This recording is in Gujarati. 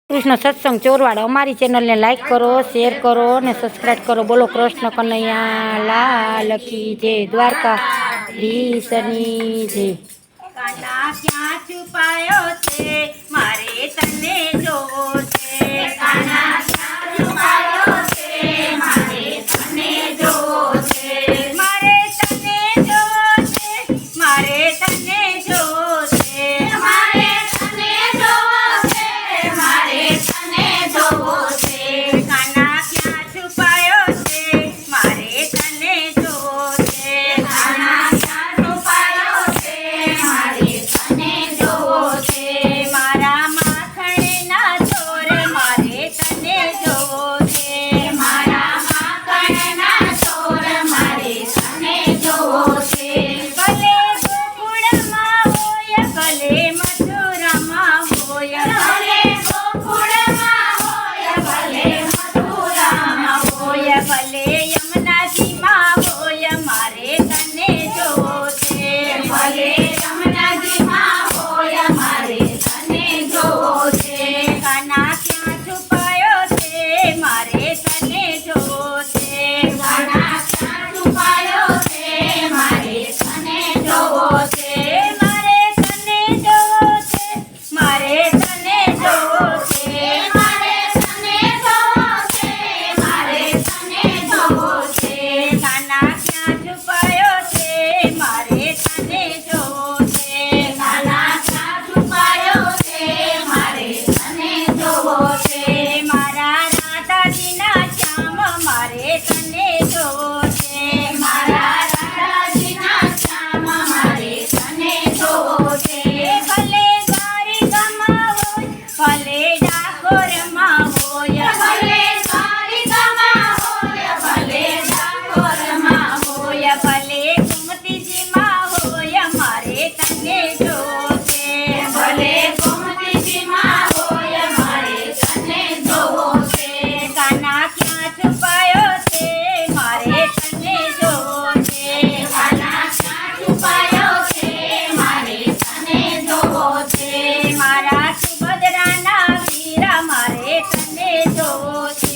કૃષ્ણ સત્સંગ ચોરવાડ અમારી ચેનલને લાઈક કરો, શેર કરો અને સબસ્ક્રાઈબ કરો। બોલો કૃષ્ણ કનૈયા લાલ કી જય, દ્વારકાધીશની જય। કાના ક્યાં છુપાયો છે, મારે તને જોવો છે। કાના ક્યાં છુપાયો છે, મારે તને જોવો છે। મારે તને જોવો છે, મારે તને જોવો છે। મારે તને જોવો છે, મારે તને જોવો છે। કાના ક્યાં છુપાયો છે, મારે તને જોવો છે। કાના ક્યાં છુપાયો છે, મારે તને જોવો છે। મારા માખણના ચોર મારે તને જોવો છે। મારા માખણના ચોર મારે તને જોવો છે। ભલે ગોકુળમાં હોય, ભલે મથુરામાં હોય, ભલે ગોકુળમાં હોય, ભલે મથુરામાં હોય, ભલે યમુનાજીમાં હોય, મારે તને જોવો છે। ભલે યમુનાજીમાં હોય, મારે તને જોવો છે। કાના ક્યાં છુપાયો છે, મારે તને જોવો છે। કાના ક્યાં છુપાયો છે, મારે તને જોવો છે। મારે તને જોવો છે, મારે તને જોવો છે। મારે તને જોવો છે, મારે તને જોવો છે। કાના ક્યાં છુપાયો છે, મારે તને જોવો છે। કાના ક્યાં છુપાયો છે, મારે તને જોવો છે। મારા રાધાજીના શ્યામ મારે તને જોવો છે। મારા રાધાજીના શ્યામ મારે તને જોવો છે। ભલે દ્વારિકામાં હોય, ભલે ડાકોરમાં હોય, ભલે દ્વારિકામાં હોય, ભલે ડાકોરમાં હોય, ભલે ગોમતીજીમાં હોય, મારે તને જોવો છે। ભલે ગોમતીજીમાં હોય, મારે તને જોવો છે। કાના ક્યાં છુપાયો છે, મારે તને જોવો છે। કાના ક્યાં છુપાયો છે, મારે તને જોવો છે। મારા સુભદ્રાના વીરા મારે તને જોવો છે।